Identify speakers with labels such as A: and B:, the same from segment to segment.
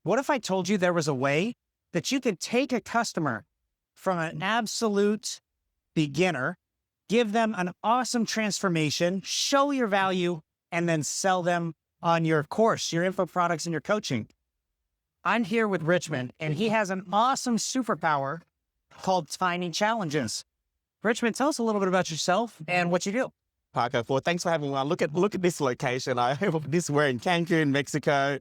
A: What if I told you there was a way that you could take a customer from an absolute beginner, give them an awesome transformation, show your value, and then sell them on your course, your info products, and your coaching? I'm here with Richmond, and he has an awesome superpower called Tiny Challenges. Richmond, tell us a little bit about yourself and what you do.
B: Parker, thanks for having me on. Look at this location. We're in Cancun, Mexico,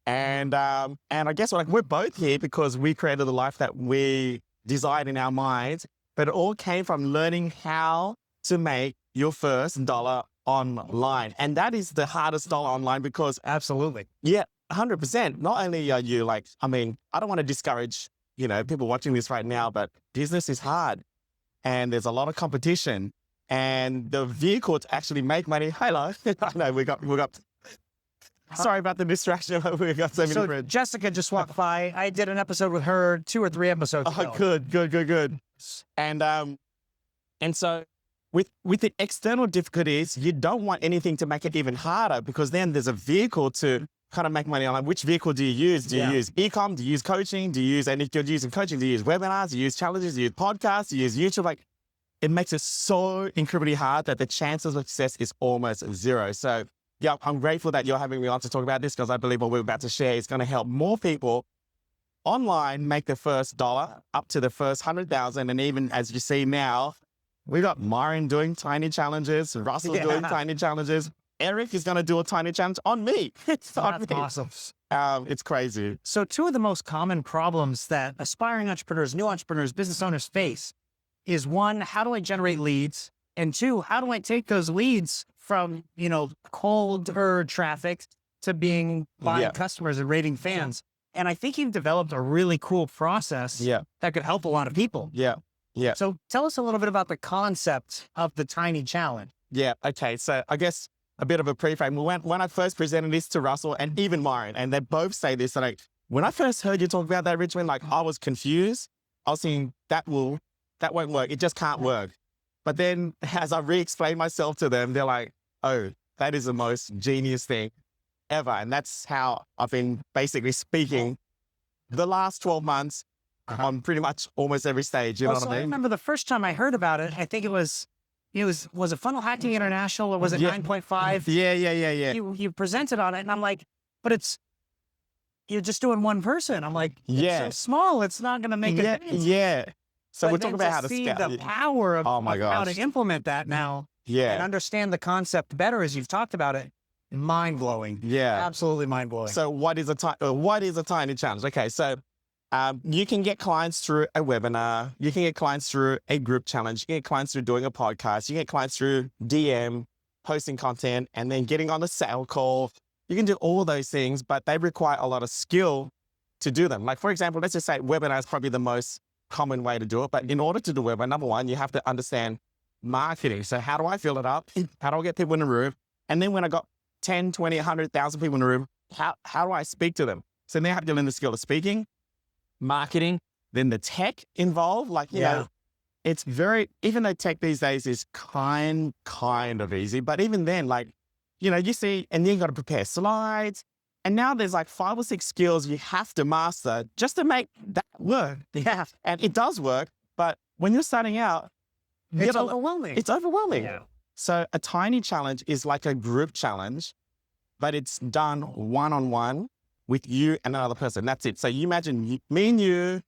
B: and I guess we're both here because we created the life that we desired in our minds. But it all came from learning how to make your first dollar online, and that is the hardest dollar online because
A: Absolutely.
B: 100%. Not only are you I don't want to discourage people watching this right now, but business is hard, and there's a lot of competition. And the vehicle to actually make money. Hello. I know we got. Sorry about the distraction. We got so many
A: So
B: friends.
A: Jessica just walked by. I did an episode with her 2 or 3 episodes ago.
B: Good. And so with the external difficulties, you don't want anything to make it even harder because then there's a vehicle to kind of make money online. Which vehicle do you use? Do you use e-com? Do you use coaching? And if you're using coaching, do you use webinars? Do you use challenges? Do you use podcasts? Do you use YouTube? It makes it so incredibly hard that the chances of success is almost zero. So yeah, I'm grateful that you're having me on to talk about this because I believe what we're about to share is going to help more people online make the first dollar up to the first 100,000. And even as you see now, we got Myron doing tiny challenges, Russell doing tiny challenges. Eric is going to do a tiny challenge on me.
A: That's awesome.
B: It's crazy.
A: So 2 of the most common problems that aspiring entrepreneurs, new entrepreneurs, business owners face is 1, how do I generate leads? And 2, how do I take those leads from, colder traffic to being buying customers and raving fans? And I think you've developed a really cool process that could help a lot of people.
B: Yeah.
A: So tell us a little bit about the concept of the Tiny Challenge.
B: Yeah. Okay. So I guess a bit of a pre-frame. When I first presented this to Russell and even Myron, and they both say this, when I first heard you talk about that, Richmond, I was confused. I was thinking that won't work. It just can't work. But then as I re-explained myself to them, they're like, oh, that is the most genius thing ever. And that's how I've been basically speaking the last 12 months on pretty much almost every stage. You know what I mean?
A: I remember the first time I heard about it, I think was it Funnel Hacking International or was it 9.5?
B: Yeah.
A: You presented on it and I'm like, but you're just doing one person. I'm like, it's so small, it's not going to make a difference.
B: Yeah. So
A: but
B: we're talking about how to
A: see
B: scale.
A: the power of,
B: Oh my
A: of how
B: gosh.
A: to implement that now
B: Yeah.
A: and understand the concept better as you've talked about it. Mind blowing.
B: Yeah.
A: Absolutely mind blowing.
B: So what is a tiny challenge? Okay. So you can get clients through a webinar. You can get clients through a group challenge. You can get clients through doing a podcast. You can get clients through DM, posting content, and then getting on a sale call. You can do all those things, but they require a lot of skill to do them. Like, for example, let's just say webinar is probably the most common way to do it. But in order to do a webinar, number 1, you have to understand marketing. So how do I fill it up? How do I get people in the room? And then when I got 10, 20, 100,000 people in the room, how do I speak to them? So then I have to learn the skill of speaking, marketing, then the tech involved. It's even though tech these days is kind of easy, but even then, you see, and then you got to prepare slides. And now there's 5 or 6 skills you have to master just to make that work.
A: Yeah.
B: And it does work, but when you're starting out,
A: It's overwhelming.
B: It's overwhelming.
A: Yeah.
B: So a tiny challenge is like a group challenge, but it's done one-on-one with you and another person. That's it. So you imagine me and you,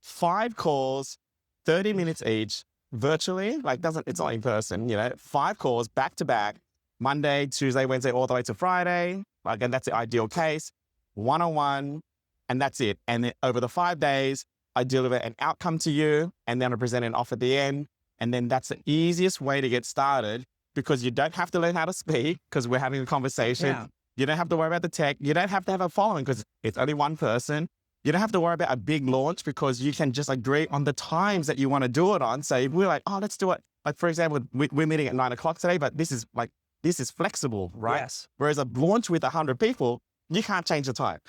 B: 5 calls, 30 minutes each, virtually, it's not in person, 5 calls back to back, Monday, Tuesday, Wednesday, all the way to Friday. And that's the ideal case, one-on-one, and that's it. And then over the 5 days, I deliver an outcome to you, and then I present an offer at the end. And then that's the easiest way to get started because you don't have to learn how to speak because we're having a conversation. Yeah. You don't have to worry about the tech. You don't have to have a following because it's only one person. You don't have to worry about a big launch because you can just agree on the times that you want to do it on. So if we're like, oh, let's do it. Like, for example, we're meeting at 9:00 today, but this is flexible, right?
A: Yes.
B: Whereas a launch with 100 people, you can't change the time.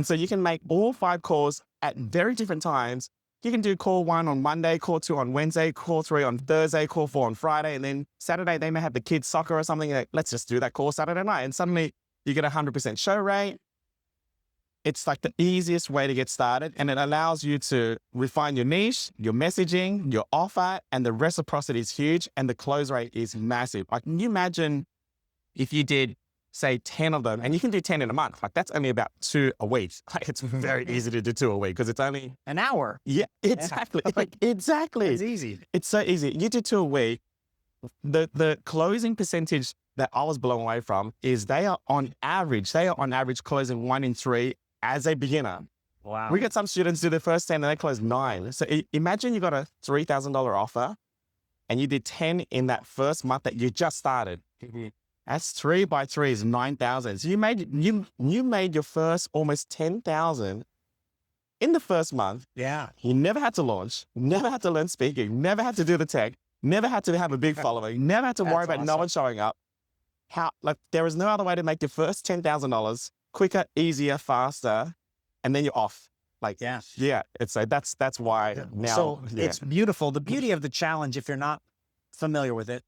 B: So you can make all 5 calls at very different times. You can do call 1 on Monday, call 2 on Wednesday, call 3 on Thursday, call 4 on Friday, and then Saturday they may have the kids' soccer or something. Let's just do that call Saturday night. And suddenly you get 100% show rate. it's like the easiest way to get started, and it allows you to refine your niche, your messaging, your offer, and the reciprocity is huge, and the close rate is massive. Like, can you imagine if you did, say, 10 of them, and you can do 10 in a month, like that's only about 2 a week. Like, it's very easy to do 2 a week because it's only
A: an hour.
B: Yeah, exactly. Exactly.
A: It's easy.
B: It's so easy. You do 2 a week. The closing percentage that I was blown away from is they are on average closing 1 in 3 as a beginner.
A: Wow.
B: We get some students do the first 10 and they close 9. So imagine you got a $3,000 offer and you did 10 in that first month that you just started. That's 3 by 3 is 9,000. So you made your first almost 10,000 in the first month.
A: Yeah.
B: You never had to launch, never had to learn speaking, never had to do the tech, never had to have a big following, never had to worry about no one showing up. There is no other way to make your first $10,000 quicker, easier, faster, and then you're off. That's why now.
A: So it's beautiful. The beauty of the challenge, if you're not familiar with it,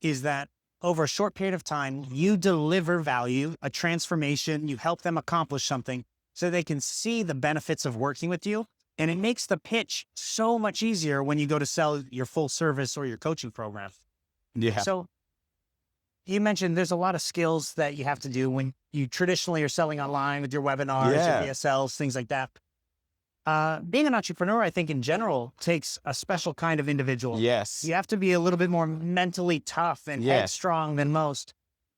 A: is that over a short period of time, you deliver value, a transformation, you help them accomplish something so they can see the benefits of working with you. And it makes the pitch so much easier when you go to sell your full service or your coaching program.
B: Yeah.
A: So you mentioned there's a lot of skills that you have to do when you traditionally are selling online with your webinars, your VSLs, things like that. Being an entrepreneur, I think in general, takes a special kind of individual.
B: Yes.
A: You have to be a little bit more mentally tough and headstrong than most.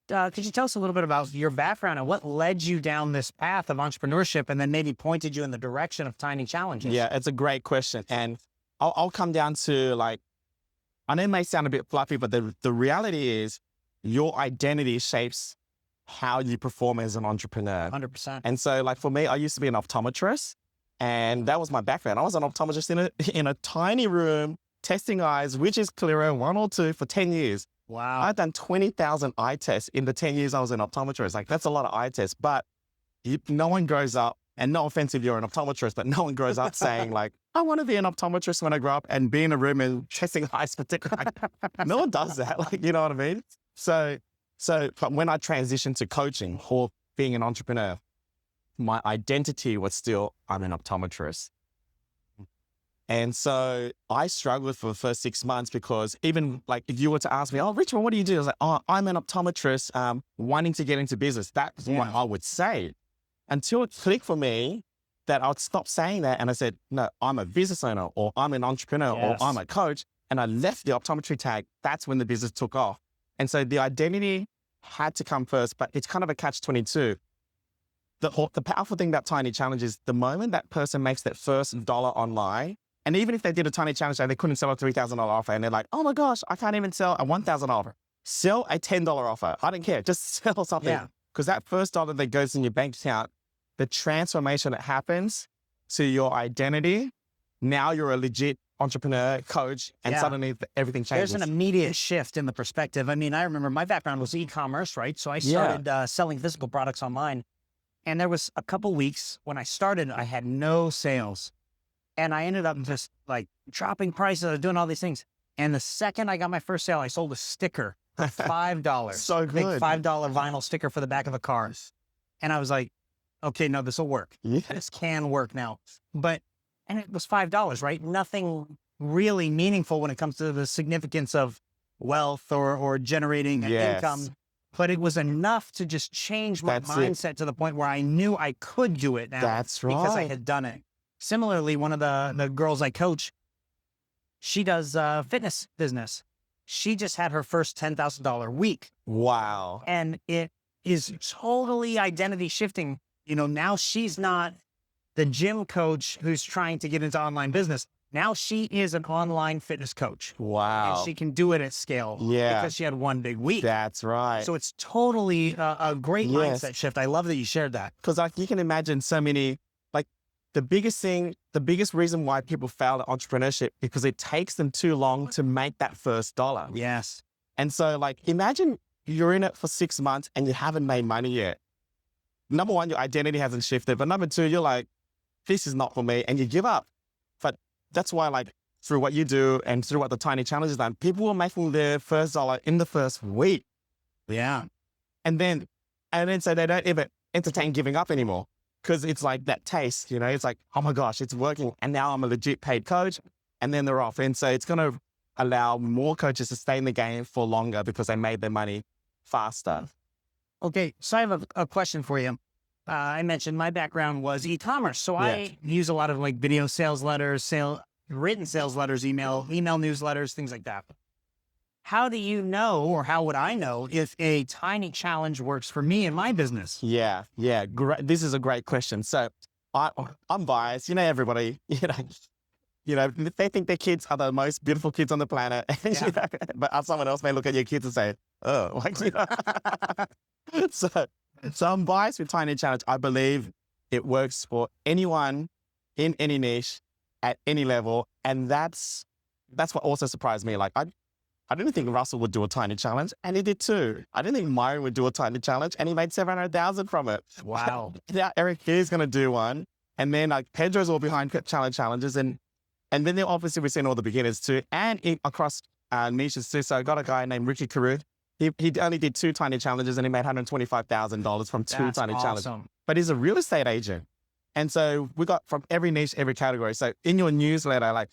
A: Could you tell us a little bit about your background and what led you down this path of entrepreneurship and then maybe pointed you in the direction of Tiny Challenges?
B: Yeah, it's a great question. And I'll come down to, like, I know it may sound a bit fluffy, but the reality is your identity shapes how you perform as an entrepreneur.
A: 100%.
B: And so, like, for me, I used to be an optometrist, and that was my background. I was an optometrist in a tiny room, testing eyes, which is clearer, 1 or 2 for 10 years.
A: Wow.
B: I've done 20,000 eye tests in the 10 years I was an optometrist. Like, that's a lot of eye tests, but no one grows up, and no offense if you're an optometrist, but no one grows up saying, like, I want to be an optometrist when I grow up and be in a room and testing eyes particularly. No one does that. Like, you know what I mean? So but when I transitioned to coaching or being an entrepreneur, my identity was still, I'm an optometrist. And so I struggled for the first 6 months because even, like, if you were to ask me, oh, Richmond, what do you do? I was like, oh, I'm an optometrist wanting to get into business. That's what I would say. Until it clicked for me that I'd stop saying that. And I said, no, I'm a business owner, or I'm an entrepreneur, or I'm a coach. And I left the optometry tag. That's when the business took off. And so the identity had to come first, but it's kind of a catch-22. The powerful thing about Tiny Challenge is the moment that person makes that first dollar online, and even if they did a Tiny Challenge and they couldn't sell a $3,000 offer, and they're like, oh my gosh, I can't even sell a $1,000 offer. Sell a $10 offer. I don't care. Just sell something. Because that first dollar that goes in your bank account, the transformation that happens to your identity, now you're a legit entrepreneur, coach, and suddenly everything changes.
A: There's an immediate shift in the perspective. I mean, I remember my background was e-commerce, right? So I started selling physical products online. And there was a couple weeks when I started, I had no sales. And I ended up just like dropping prices, doing all these things. And the second I got my first sale, I sold a sticker for $5.
B: So good.
A: Big $5 vinyl sticker for the back of a car. And I was like, okay, no, this will work. This can work now. And it was $5, right? Nothing really meaningful when it comes to the significance of wealth or generating an income. But it was enough to just change my mindset to the point where I knew I could do it now.
B: That's right.
A: Because I had done it. Similarly, one of the girls I coach, she does fitness business. She just had her first $10,000 week.
B: Wow.
A: And it is totally identity shifting. You know, now she's not the gym coach who's trying to get into online business. Now she is an online fitness coach.
B: Wow.
A: And she can do it at scale. Because she had one big week.
B: That's right.
A: So it's totally a great mindset shift. I love that you shared that.
B: Because, like, you can imagine so many, like, the biggest reason why people fail at entrepreneurship, because it takes them too long to make that first dollar.
A: Yes.
B: And so, like, imagine you're in it for 6 months and you haven't made money yet. Number one, your identity hasn't shifted. But number two, you're like, this is not for me, and you give up. But that's why, like, through what you do and through what the Tiny Challenge has done, people were making their first dollar in the first week.
A: Yeah.
B: And then so they don't ever entertain giving up anymore. because it's like that taste, you know, it's like, oh my gosh, it's working. And now I'm a legit paid coach, and then they're off. And so it's going to allow more coaches to stay in the game for longer because they made their money faster.
A: Okay, so I have a question for you. I mentioned my background was e-commerce, so I use a lot of like video sales letters, written sales letters, email newsletters, things like that. How do you know, or how would I know if a tiny challenge works for me in my business?
B: Yeah. This is a great question. So I'm biased. You know, everybody, they think their kids are the most beautiful kids on the planet.
A: Yeah.
B: But someone else may look at your kids and say, oh, So I'm biased with Tiny Challenge. I believe it works for anyone in any niche at any level. And that's what also surprised me. Like, I didn't think Russell would do a tiny challenge, and he did too. I didn't think Myron would do a tiny challenge, and he made 700,000 from it.
A: Wow.
B: Now Eric is going to do one, and then like Pedro's all behind challenges, and then obviously we've seen all the beginners too, and across niches too. So I got a guy named Ricky Carew. He only did 2 tiny challenges, and he made $125,000 from 2
A: That's
B: tiny
A: awesome.
B: challenges. But he's a real estate agent, and so we got from every niche, every category. So in your newsletter, like.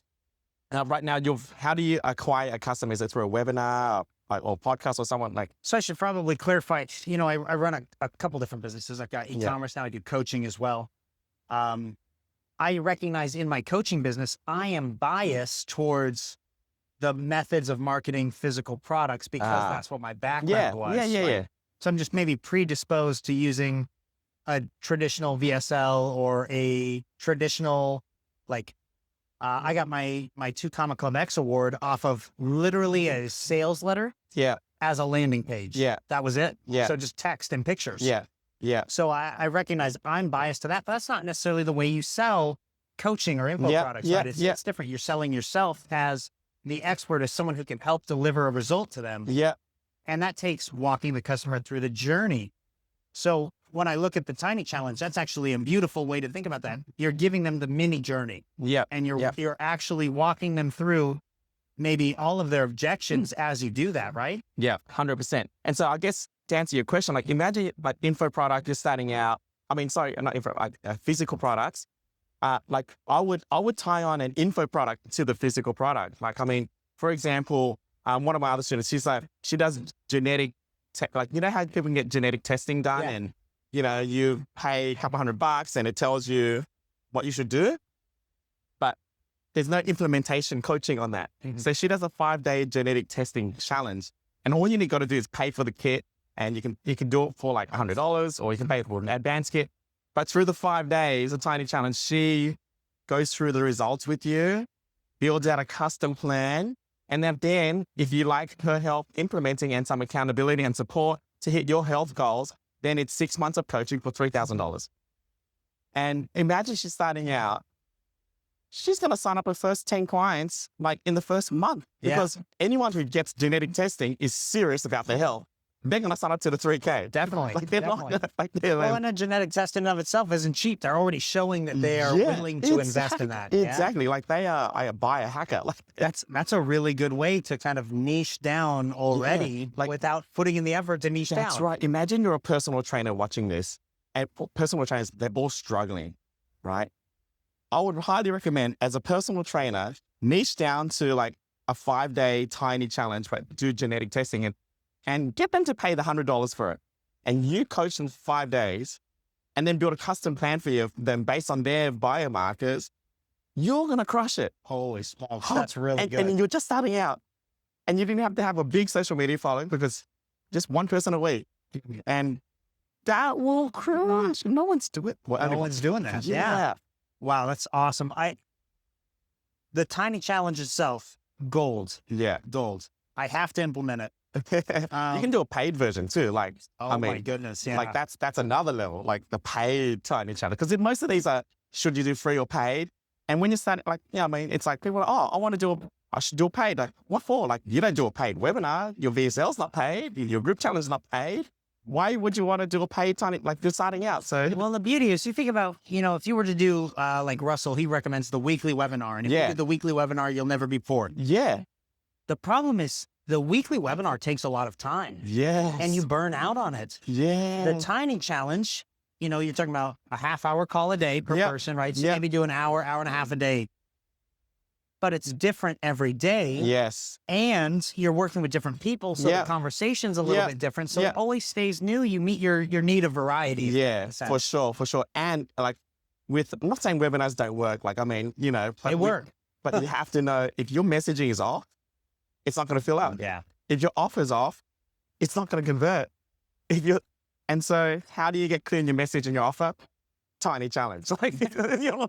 B: Right now, how do you acquire a customer? Is it through a webinar or podcast or someone like?
A: So I should probably clarify, I run a couple different businesses. I've got e-commerce now. I do coaching as well. I recognize in my coaching business, I am biased towards the methods of marketing physical products because that's what my background was.
B: Yeah.
A: So I'm just maybe predisposed to using a traditional VSL or a traditional, like, I got my 2 Comma Club X award off of literally a sales letter as a landing page.
B: Yeah.
A: That was it.
B: Yeah.
A: So just text and pictures.
B: Yeah.
A: So I recognize I'm biased to that, but that's not necessarily the way you sell coaching or info products, right? It's different. You're selling yourself as the expert, as someone who can help deliver a result to them.
B: Yeah.
A: And that takes walking the customer through the journey. So when I look at the tiny challenge, that's actually a beautiful way to think about that. You're giving them the mini journey.
B: Yeah.
A: And you're actually walking them through maybe all of their objections as you do that, right?
B: Yeah, 100%. And so I guess to answer your question, like imagine like info product just starting out. I mean, sorry, not info, physical products. Like I would tie on an info product to the physical product. Like, I mean, for example, one of my other students, she does genetic tech, like, you know how people can get genetic testing done and, you pay a couple $100 and it tells you what you should do, but there's no implementation coaching on that. Mm-hmm. So she does a 5-day genetic testing challenge, and all you got to do is pay for the kit, and you can do it for like $100, or you can pay for an advanced kit. But through the 5 days, a tiny challenge, she goes through the results with you, builds out a custom plan, and then if you like her help implementing and some accountability and support to hit your health goals, then it's 6 months of coaching for $3,000. And imagine she's starting out, she's going to sign up her first 10 clients like in the first month, because anyone who gets genetic testing is serious about their health. They're going to sign up to the 3K.
A: Definitely.
B: Like, they're
A: Definitely.
B: Well,
A: and a genetic test in and of itself isn't cheap. They're already showing that they are willing to invest in that.
B: Exactly. Like they are a biohacker. Like
A: that's a really good way to kind of niche down already, like without putting in the effort to niche down.
B: That's right. Imagine you're a personal trainer watching this, and personal trainers, they're all struggling, right? I would highly recommend, as a personal trainer, niche down to like a 5-day tiny challenge, but do genetic testing and get them to pay the $100 for it. And you coach them for 5 days and then build a custom plan for them based on their biomarkers. You're going to crush it.
A: Holy smokes. That's really good.
B: And you're just starting out, and you didn't have to have a big social media following, because just one person a week. And that will crush. No one's doing it.
A: Well, no one's doing that. Yeah. Wow, that's awesome. The tiny challenge itself, gold.
B: Yeah, gold.
A: I have to implement it.
B: You can do a paid version too. Like,
A: my goodness, yeah.
B: Like that's another level, like the paid tiny challenge. Because most of these are, should you do free or paid? And when you start, like, it's like people are, I should do a paid. Like, what for? Like, you don't do a paid webinar. Your VSL's not paid. Your group challenge is not paid. Why would you want to do a paid tiny, like you're starting out? So,
A: well, the beauty is you think about, if you were to do, like Russell, he recommends the weekly webinar. And if you did the weekly webinar, you'll never be bored.
B: Yeah.
A: The problem is the weekly webinar takes a lot of time.
B: Yes.
A: And you burn out on it.
B: Yeah.
A: The tiny challenge, you know, you're talking about a half-hour call a day per
B: Yep.
A: person, right? So
B: Yep.
A: maybe do an hour, hour and a half a day. But it's different every day.
B: Yes.
A: And you're working with different people, so the
B: Yep.
A: conversation's a little
B: Yep.
A: bit different. So
B: Yep.
A: it always stays new. You meet your need of variety.
B: Yeah,
A: in a sense.
B: for sure, for sure. And like I'm not saying webinars don't work. Like, I mean, you know,
A: They work.
B: but you have to know if your messaging is off, it's not going to fill out.
A: Yeah.
B: If your offer's off, it's not going to convert. And so how do you get clear in your message and your offer? Tiny challenge. Like, you know,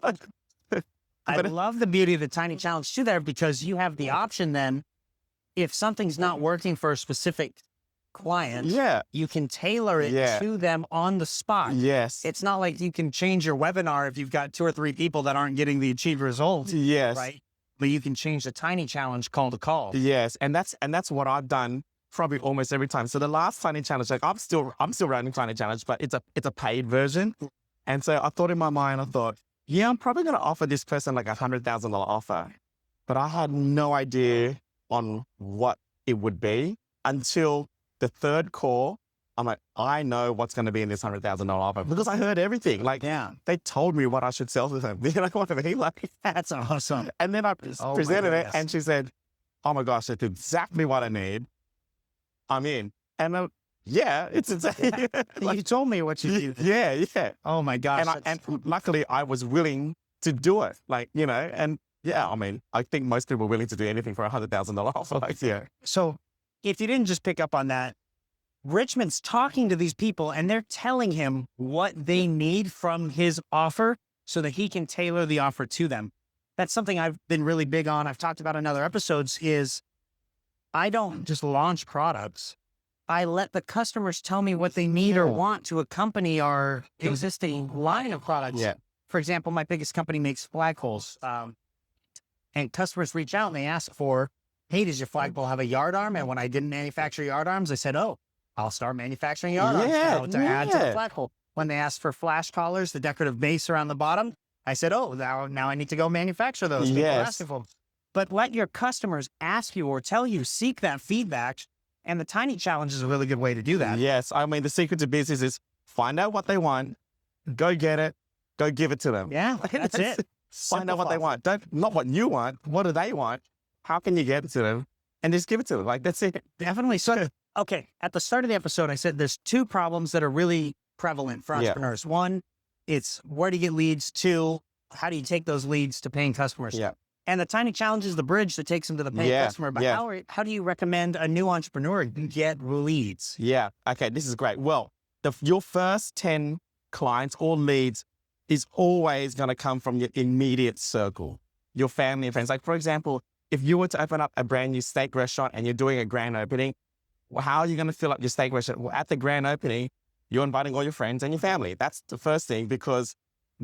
A: I love the beauty of the tiny challenge too there, because you have the option then, if something's not working for a specific client,
B: yeah,
A: you can tailor it
B: Yeah.
A: to them on the spot.
B: yes,
A: It's not like you can change your webinar if you've got 2 or 3 people that aren't getting the achieved results,
B: yes,
A: right? But you can change the tiny challenge call to call.
B: yes. And that's what I've done probably almost every time. So the last tiny challenge, like I'm still running tiny challenge, but it's a paid version. And so I thought in my mind, yeah, I'm probably going to offer this person like $100,000 offer, but I had no idea on what it would be until the third call. I'm like, I know what's going to be in this $100,000 offer because I heard everything. Like,
A: Yeah.
B: they told me what I should sell to them. You know what I mean? Like,
A: That's awesome.
B: and then I
A: Oh my
B: presented it,
A: goodness.
B: and she said, "Oh my gosh, that's exactly what I need. I'm in." And yeah, it's exactly.
A: You told me what you do.
B: yeah.
A: Oh my gosh.
B: And luckily, I was willing to do it. Like, you know, and yeah, I mean, I think most people are willing to do anything for $100,000 offer. Like, yeah.
A: So if you didn't just pick up on that, Richmond's talking to these people and they're telling him what they need from his offer so that he can tailor the offer to them. That's something I've been really big on. I've talked about in other episodes is I don't just launch products. I let the customers tell me what they need or want to accompany our existing line of products.
B: Yeah.
A: For example, my biggest company makes flagpoles. And customers reach out and they ask for, hey, does your flagpole have a yard arm? And when I didn't manufacture yard arms, I said, oh, I'll start manufacturing yard arms now to add to the flagpole. When they asked for flash collars, the decorative base around the bottom, I said, oh, now I need to go manufacture those. People are asking for them. But let your customers ask you or tell you, seek that feedback. And the tiny challenge is a really good way to do that.
B: Yes. I mean, the secret to business is find out what they want, go get it, go give it to them.
A: Yeah, that's it.
B: Find out what they want. Not what you want. What do they want? How can you get it to them? And just give it to them. Like, that's it.
A: Definitely. So, okay, at the start of the episode, I said there's 2 problems that are really prevalent for entrepreneurs. One, it's where do you get leads? 2, how do you take those leads to paying customers?
B: Yeah.
A: And the tiny challenge is the bridge that takes them to the paying customer. But how do you recommend a new entrepreneur get leads?
B: Yeah. Okay. This is great. Well, your first 10 clients or leads is always going to come from your immediate circle, your family and friends. Like, for example, if you were to open up a brand new steak restaurant and you're doing a grand opening, well, how are you going to fill up your steak restaurant? Well, at the grand opening, you're inviting all your friends and your family. That's the first thing, because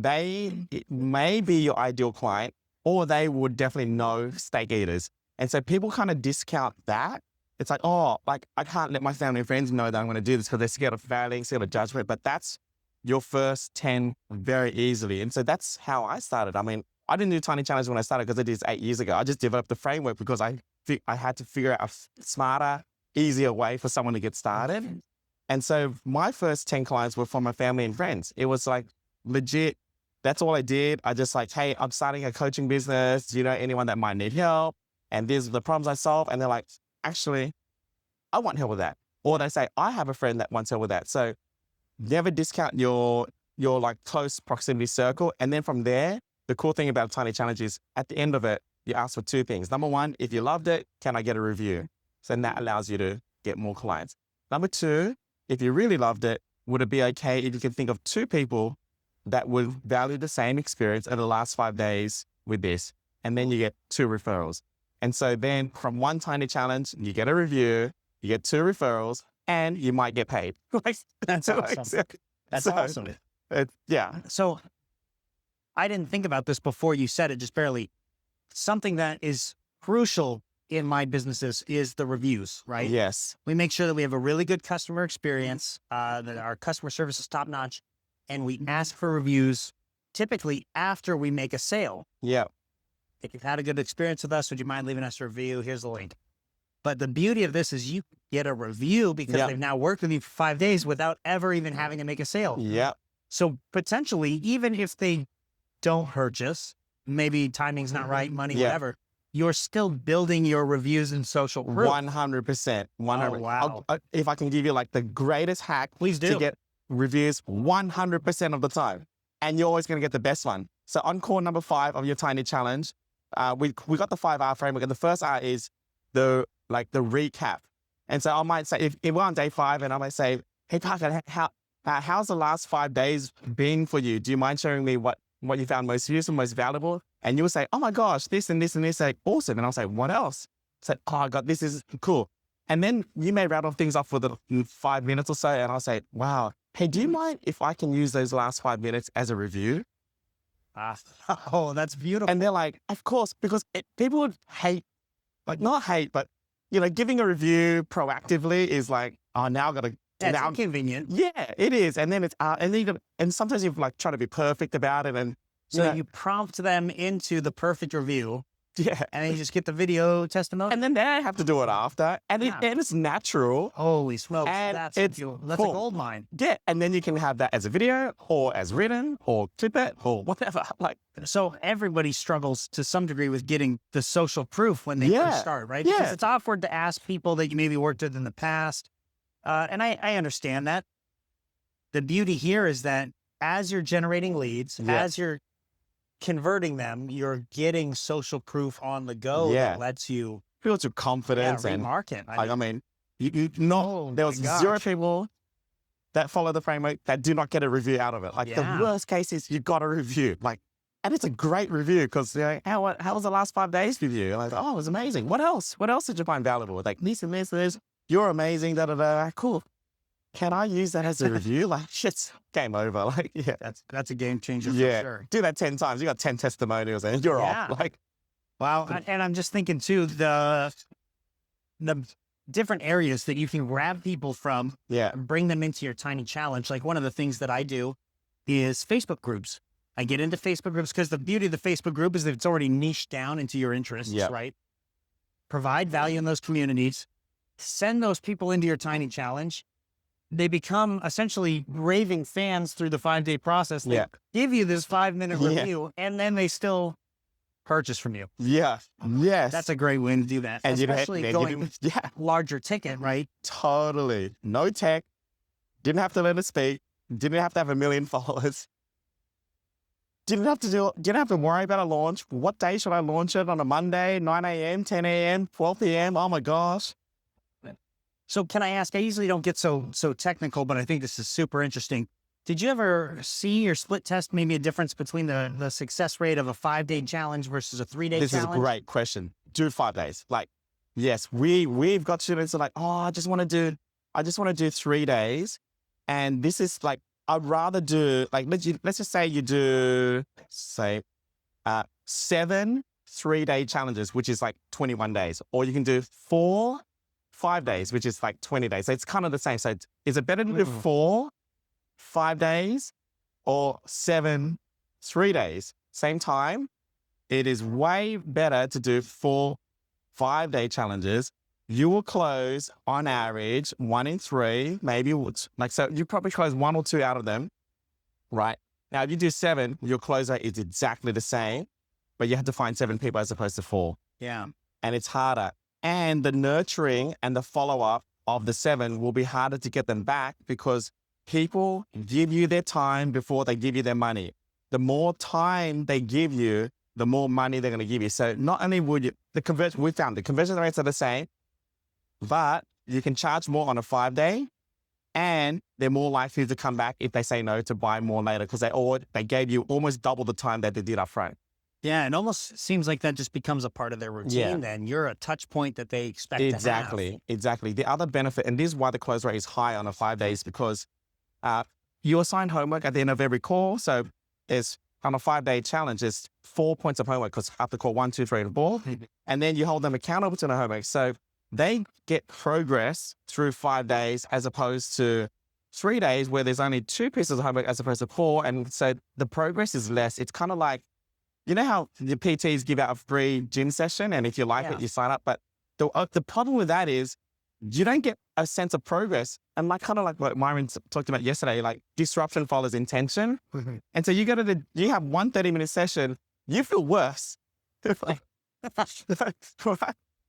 B: it may be your ideal client, or they would definitely know steak eaters. And so people kind of discount that. It's like, oh, like I can't let my family and friends know that I'm going to do this because they're scared of failing, scared of judgment. But that's your first 10 very easily. And so that's how I started. I mean, I didn't do Tiny Challenge when I started because I did this 8 years ago. I just developed the framework because I had to figure out a smarter, easier way for someone to get started. And so my first 10 clients were from my family and friends. It was like legit. That's all I did. I just like, hey, I'm starting a coaching business. Do you know anyone that might need help? And these are the problems I solve. And they're like, actually, I want help with that. Or they say, I have a friend that wants help with that. So never discount your like close proximity circle. And then from there, the cool thing about Tiny Challenge is at the end of it, you ask for 2 things. Number 1, if you loved it, can I get a review? So then that allows you to get more clients. Number 2, if you really loved it, would it be okay if you could think of 2 people that would value the same experience in the last 5 days with this? And then you get 2 referrals. And so then from 1 Tiny Challenge, you get a review, you get 2 referrals, and you might get paid.
A: That's awesome. That's awesome.
B: Yeah.
A: So I didn't think about this before you said it, just barely. Something that is crucial in my businesses is the reviews, right?
B: Yes.
A: We make sure that we have a really good customer experience, that our customer service is top notch, and we ask for reviews typically after we make a sale.
B: Yeah.
A: If you've had a good experience with us, would you mind leaving us a review? Here's the link. But the beauty of this is you get a review because they've now worked with you for 5 days without ever even having to make a sale.
B: Yeah.
A: So potentially, even if they don't purchase, maybe timing's not right, money,
B: Yeah.
A: whatever, you're still building your reviews and social proof.
B: 100%. 100%.
A: Oh, wow.
B: If I can give you like the greatest hack,
A: Please
B: to
A: do.
B: get reviews 100% of the time, and you're always going to get the best one. So on core number 5 of your tiny challenge, we got the 5R framework, and the first R is the recap. And so I might say, if we're on day 5, and I might say, hey Parker, how's the last 5 days been for you? Do you mind sharing me what you found most useful, most valuable? And you will say, oh my gosh, this and this and this, like awesome. And I'll say, what else? Say, oh, I got this is cool. And then you may rattle things off for the 5 minutes or so, and I'll say, wow, hey, do you mind if I can use those last 5 minutes as a review?
A: Oh, that's beautiful.
B: And they're like, of course, because people would hate, like not hate, but giving a review proactively is like, oh, now I got to.
A: That's inconvenient.
B: Yeah, it is. And then it's and sometimes you've like try to be perfect about it, and
A: So you prompt them into the perfect review,
B: yeah,
A: and then you just get the video testimonial.
B: and then they have to do it after, and it's natural.
A: Holy smokes,
B: And
A: that's
B: cool.
A: a gold mine.
B: Yeah, and then you can have that as a video or as written or clip it or whatever. Like,
A: So everybody struggles to some degree with getting the social proof when they first start, right?
B: Yeah.
A: Because it's awkward to ask people that you maybe worked with in the past. And I understand that. The beauty here is that as you're generating leads, as you're converting them, you're getting social proof on the go that lets you
B: build your confidence and
A: remarket.
B: I mean, you know, there was 0 people that follow the framework that do not get a review out of it. Like the worst case is you got a review, and it's a great review because how was the last 5 days with you? Like, oh, it was amazing. What else? What else did you find valuable? Like this and this and this. You're amazing. Da da da. Cool. Can I use that as a review? Like, shit's game over. Like, yeah.
A: That's a game changer for sure.
B: Do that 10 times. You got 10 testimonials and you're off. Like,
A: wow. And I'm just thinking too, the different areas that you can grab people from and bring them into your tiny challenge. Like one of the things that I do is Facebook groups. I get into Facebook groups because the beauty of the Facebook group is that it's already niched down into your interests, right? Provide value in those communities. Send those people into your tiny challenge. They become essentially raving fans through the 5-day process. They give you this 5-minute review, and then they still purchase from you.
B: Yeah. Yes.
A: That's a great way to do that.
B: And
A: especially going larger ticket, right?
B: Totally. No tech. Didn't have to learn to speak. Didn't have to have 1 million followers. Didn't have to worry about a launch. What day should I launch it? On a Monday, 9 a.m., 10 a.m., 12 p.m.? Oh my gosh.
A: So can I ask, I usually don't get so technical, but I think this is super interesting. Did you ever see or split test maybe a difference between the success rate of a 5-day challenge versus a 3-day challenge?
B: This is a great question. Do 5 days. Like, yes, we've got students that are like, oh, I just want to do 3 days. And this is like, I'd rather do, like, let's just say you do, 7 3-day challenges, which is like 21 days, or you can do 4 5 days, which is like 20 days. So it's kind of the same. So is it better to do 4 5 days or 7 3 days? Same time. It is way better to do 4 5-day challenges. You will close on average 1 in 3, maybe so you probably close 1 or 2 out of them, right? Now, if you do 7, your close rate is exactly the same, but you have to find 7 people as opposed to 4.
A: Yeah.
B: And it's harder. And the nurturing and the follow-up of the 7 will be harder to get them back because people give you their time before they give you their money. The more time they give you, the more money they're going to give you. So not only would you, we found the conversion rates are the same, but you can charge more on a 5-day and they're more likely to come back if they say no to buy more later because they gave you almost double the time that they did up front.
A: Yeah, it almost seems like that just becomes a part of their routine then. You're a touch point that they expect to have.
B: Exactly. The other benefit, and this is why the close rate is high on a 5 days, because you assign homework at the end of every call. So it's on a 5-day challenge, there's 4 points of homework because after call 1, 2, 3, and 4, and then you hold them accountable to the homework. So they get progress through 5 days as opposed to 3 days where there's only 2 pieces of homework as opposed to 4. And so the progress is less. It's kind of like, you know how the PTs give out a free gym session and if you like it, you sign up. But the problem with that is you don't get a sense of progress. And like kind of like what Myron talked about yesterday, like disruption follows intention. And so you you have one 30-minute session, you feel worse. Like,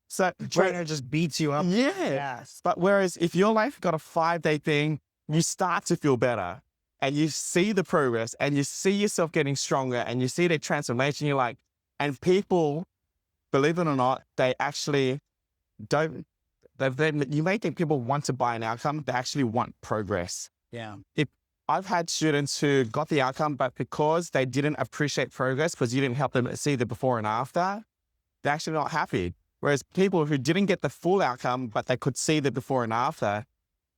B: so
A: Trainer just beats you up.
B: yeah.
A: Yes.
B: But whereas if your life got a 5-day thing, you start to feel better and you see the progress and you see yourself getting stronger and you see the transformation. You're like, and people, believe it or not, they actually don't, you may think people want to buy an outcome, they actually want progress.
A: Yeah.
B: I've had students who got the outcome, but because they didn't appreciate progress, because you didn't help them see the before and after, they're actually not happy. Whereas people who didn't get the full outcome, but they could see the before and after,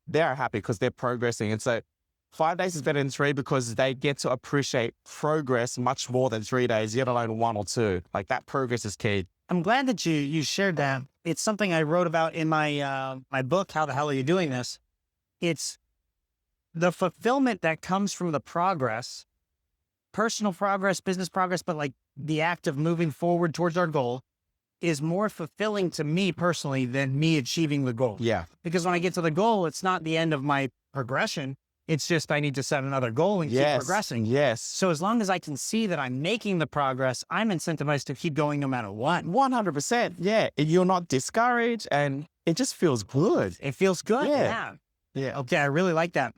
B: they're happy because they're progressing. And so 5 days is better than 3 because they get to appreciate progress much more than 3 days, let alone 1 or 2. Like that progress is key.
A: I'm glad that you shared that. It's something I wrote about in my my book, How the Hell Are You Doing This? It's the fulfillment that comes from the progress, personal progress, business progress, but like the act of moving forward towards our goal is more fulfilling to me personally than me achieving the goal.
B: Yeah.
A: Because when I get to the goal, it's not the end of my progression. It's just I need to set another goal and keep progressing.
B: Yes.
A: So as long as I can see that I'm making the progress, I'm incentivized to keep going no matter what.
B: 100%. Yeah. You're not discouraged and it just feels good.
A: It feels good.
B: Yeah.
A: Yeah. Okay. I really like that.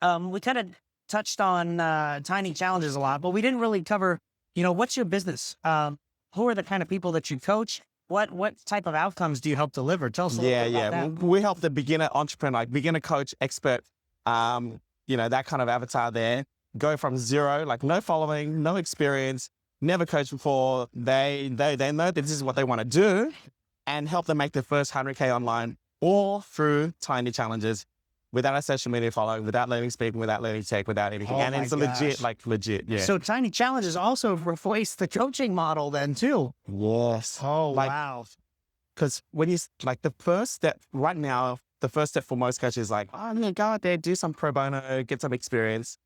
A: We kind of touched on tiny challenges a lot, but we didn't really cover, what's your business? Who are the kind of people that you coach? What type of outcomes do you help deliver? Tell us a little bit about that.
B: We help the beginner entrepreneur, like beginner coach, expert, that kind of avatar there, go from zero, like no following, no experience, never coached before. They know that this is what they want to do and help them make their first 100K online, all through tiny challenges, without a social media following, without learning speaking, without learning tech, without anything.
A: Oh
B: And it's legit. Yeah.
A: So tiny challenges also replace the coaching model then too.
B: Yes.
A: Oh,
B: Like,
A: wow.
B: Because when you, like the first step right now, the first step for most coaches is like, oh, I'm going to go out there, do some pro bono, get some experience.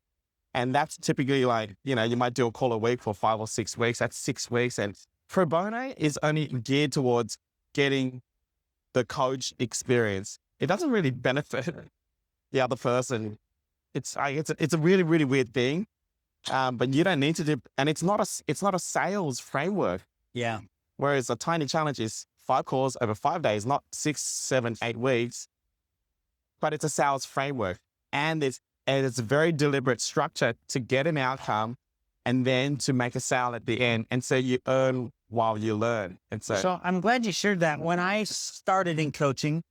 B: And that's typically like, you might do a call a week for 5 or 6 weeks. That's 6 weeks. And pro bono is only geared towards getting the coach experience. It doesn't really benefit the other person. It's a really, really weird thing. But you don't need to do, and it's not a sales framework.
A: Yeah.
B: Whereas a tiny challenge is 5 calls over 5 days, not 6, 7, 8 weeks. But it's a sales framework, and it's a very deliberate structure to get an outcome, and then to make a sale at the end. And so you earn while you learn. And
A: So I'm glad you shared that. When I started in coaching,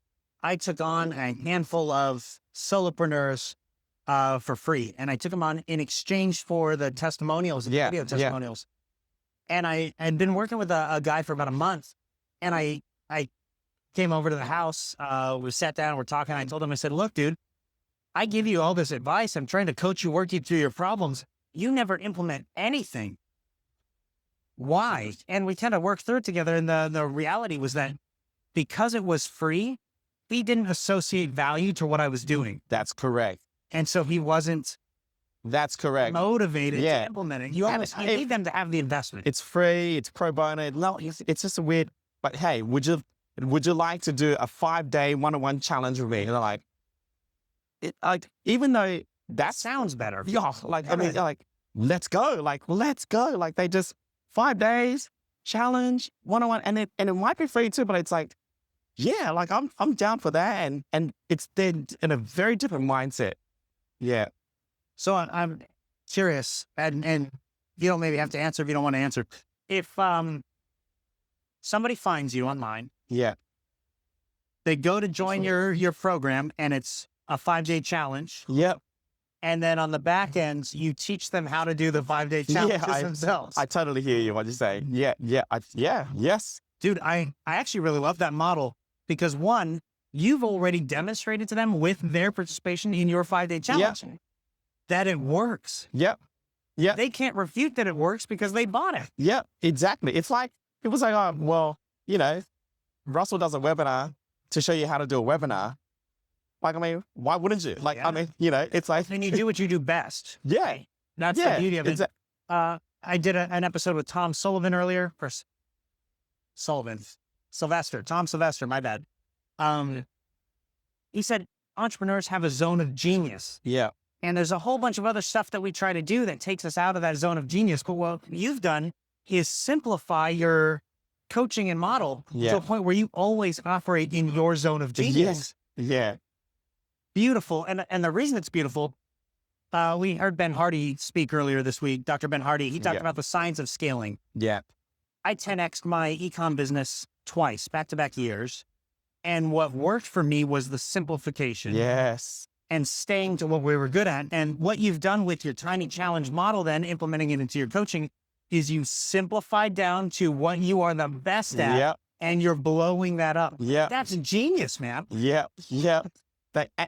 A: I took on a handful of solopreneurs for free, and I took them on in exchange for the testimonials, the video testimonials. And I had been working with a guy for about a month, and I came over to the house, we sat down, we're talking. I told him, I said, look, dude, I give you all this advice. I'm trying to coach you, work you through your problems. You never implement anything. Why? And we kind of worked through it together. And the reality was that because it was free, he didn't associate value to what I was doing.
B: That's correct.
A: And so he wasn't motivated to implement it. You need them to have the investment.
B: It's free, it's pro bono. No, it's just a weird, but hey, would you like to do a 5-day one-on-one challenge with me? And they're like, even though that
A: sounds better.
B: Yeah, let's go. Like they just 5 days challenge one-on-one, and it might be free too, but it's like, yeah, like I'm down for that. And it's then in a very different mindset. Yeah.
A: So I'm curious, and you don't maybe have to answer if you don't want to answer. If somebody finds you online, they go to join your program, and it's a 5-day challenge.
B: Yep.
A: And then on the back end, you teach them how to do the 5-day challenges themselves.
B: I totally hear you. What you say? Yes.
A: Dude, I actually really love that model because one, you've already demonstrated to them with their participation in your 5-day challenge that it works.
B: Yep.
A: They can't refute that it works because they bought it.
B: Yep, exactly. It's like, people say, oh, well, Russell does a webinar to show you how to do a webinar. Like, I mean, why wouldn't you? Like, I mean, it's like.
A: And you do what you do best.
B: Yeah.
A: That's the beauty of it. I did an episode with Tom Sullivan earlier. Tom Sylvester, my bad. he said, entrepreneurs have a zone of genius.
B: Yeah.
A: And there's a whole bunch of other stuff that we try to do that takes us out of that zone of genius. But what you've done is simplify your coaching and model to a point where you always operate in your zone of genius.
B: Yes. Yeah.
A: Beautiful. And the reason it's beautiful, we heard Ben Hardy speak earlier this week. Dr. Ben Hardy, he talked about the science of scaling.
B: Yeah.
A: I 10x'd my ecom business twice, back-to-back years. And what worked for me was the simplification.
B: Yes.
A: And staying to what we were good at. And what you've done with your tiny challenge model, then implementing it into your coaching, is you simplified down to what you are the best at.
B: Yep.
A: And you're blowing that up.
B: Yeah.
A: That's genius, man.
B: Yeah. Yeah.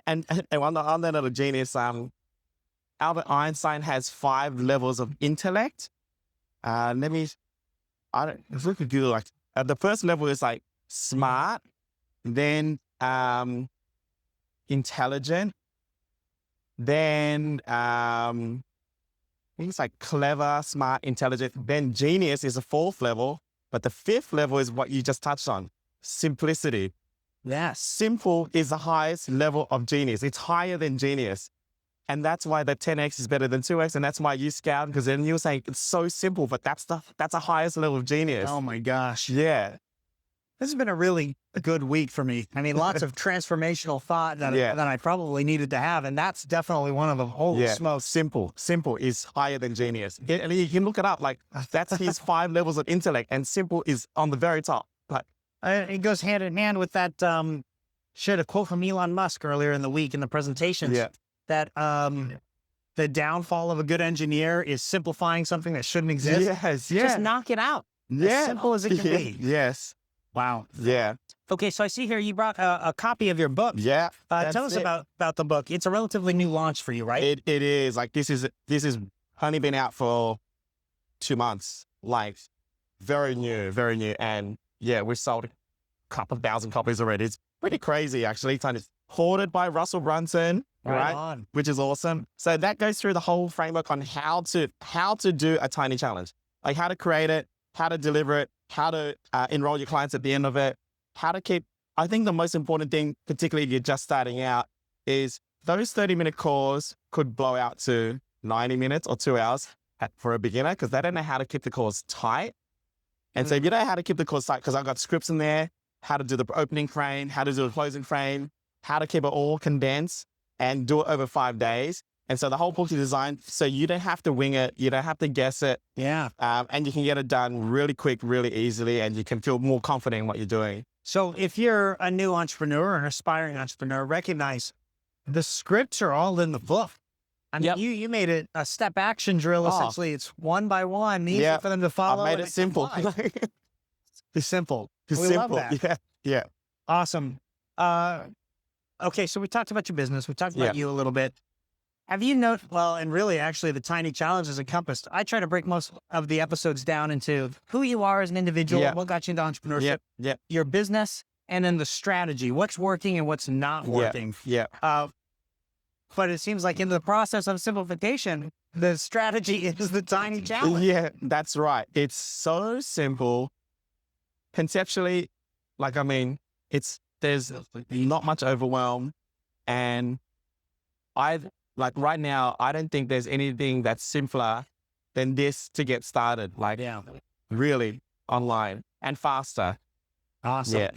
B: And on that little genius, Albert Einstein has 5 levels of intellect. If we could do like, the first level is like smart, then intelligent, then I think it's like clever, smart, intelligent. Then genius is the 4th level, but the 5th level is what you just touched on, simplicity.
A: Yes.
B: Simple is the highest level of genius. It's higher than genius. And that's why the 10x is better than 2x. And that's why you scout, because then you're saying it's so simple, but that's the highest level of genius.
A: Oh my gosh.
B: Yeah.
A: This has been a really good week for me. I mean, lots of transformational thought that I probably needed to have. And that's definitely one of them. Holy smokes.
B: Simple is higher than genius. And you can look it up. Like, that's his 5 levels of intellect, and simple is on the very top. Like,
A: it goes hand in hand with that, shared a quote from Elon Musk earlier in the week in the presentations.
B: Yeah.
A: That the downfall of a good engineer is simplifying something that shouldn't exist.
B: Yes. Yeah.
A: Just knock it out. As simple as it can be.
B: Yes.
A: Wow.
B: Yeah.
A: Okay, so I see here you brought a copy of your book.
B: Yeah.
A: Tell us about the book. It's a relatively new launch for you, right?
B: It is. Like, this is only been out for 2 months. Like, very new. And yeah, we've sold a couple of thousand copies already. It's pretty crazy, actually. It's hoarded by Russell Brunson, right? Which is awesome. So that goes through the whole framework on how to do a tiny challenge, like how to create it, how to deliver it, how to enroll your clients at the end of it, how to keep. I think the most important thing, particularly if you're just starting out, is those 30-minute calls could blow out to 90 minutes or 2 hours for a beginner, because they don't know how to keep the calls tight. And so if you know how to keep the calls tight, because I've got scripts in there, how to do the opening frame, how to do the closing frame, how to keep it all condensed and do it over 5 days. And so the whole book is designed so you don't have to wing it. You don't have to guess it.
A: Yeah.
B: And you can get it done really quick, really easily, and you can feel more confident in what you're doing.
A: So if you're a new entrepreneur or an aspiring entrepreneur, recognize the scripts are all in the book. I mean, you made it a step action drill. Essentially, it's one by one, easy for them to follow.
B: I made it simple.
A: It's simple.
B: It's
A: we
B: simple.
A: love that.
B: Yeah.
A: Awesome. Okay, so we talked about your business. We talked about you a little bit. Have you noticed, and really actually the tiny challenge is encompassed. I try to break most of the episodes down into who you are as an individual, what got you into entrepreneurship, your business, and then the strategy, what's working and what's not working. But it seems like in the process of simplification, the strategy is the tiny challenge.
B: Yeah, that's right. It's so simple. Conceptually, there's not much overwhelm. And right now, I don't think there's anything that's simpler than this to get started. Really online and faster.
A: Awesome. Yeah.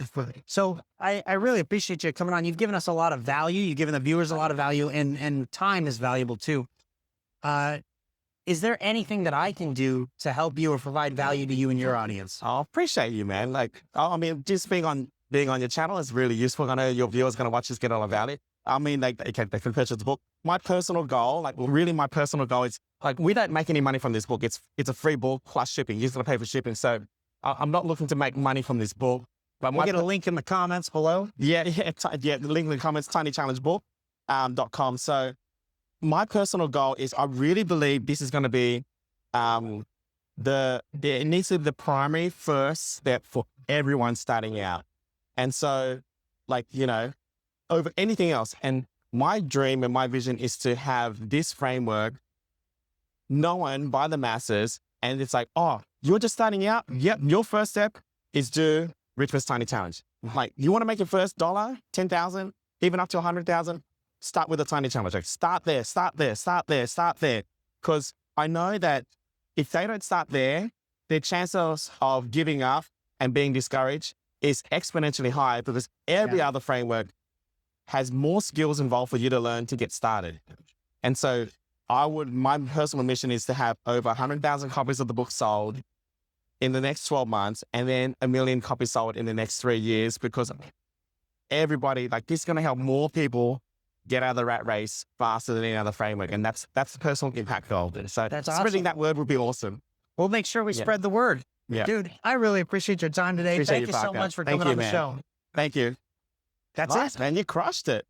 A: So I really appreciate you coming on. You've given us a lot of value. You've given the viewers a lot of value, and time is valuable too. Is there anything that I can do to help you or provide value to you and your audience?
B: I appreciate you, man. Just being on your channel is really useful. I know your viewers are going to watch this, get a lot of value. They can purchase the book. My personal goal, is we don't make any money from this book. It's a free book plus shipping. You're just going to pay for shipping. So I'm not looking to make money from this book. But
A: we'll get a link in the comments below.
B: The link in the comments, tinychallengebook.com. So my personal goal is I really believe this is going to be it needs to be the primary first step for everyone starting out. And so, over anything else. And my dream and my vision is to have this framework known by the masses. And it's like, oh, you're just starting out? Yep, your first step is do Richmond's Tiny Challenge. You want to make your first $10,000? even up to 100,000, start with a tiny challenge. Like start there, start there, start there, start there. Because I know that if they don't start there, their chances of giving up and being discouraged is exponentially high because every other framework has more skills involved for you to learn to get started. And so my personal mission is to have over 100,000 copies of the book sold in the next 12 months and then 1 million copies sold in the next 3 years, because everybody, like, this is going to help more people get out of the rat race faster than any other framework. And that's the personal impact goal. So
A: That's
B: spreading
A: awesome.
B: that word would be awesome.
A: We'll make sure we spread the word.
B: Yeah.
A: Dude, I really appreciate your time today.
B: Appreciate
A: Thank
B: you,
A: you so
B: Parker.
A: much for
B: Thank
A: coming
B: you,
A: on the
B: man.
A: show.
B: Thank you.
A: That's
B: Nice,
A: it.
B: man. You crushed it.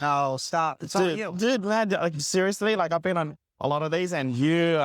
A: Oh, stop. It's all you.
B: Dude, man, like, seriously, like, I've been on a lot of these and you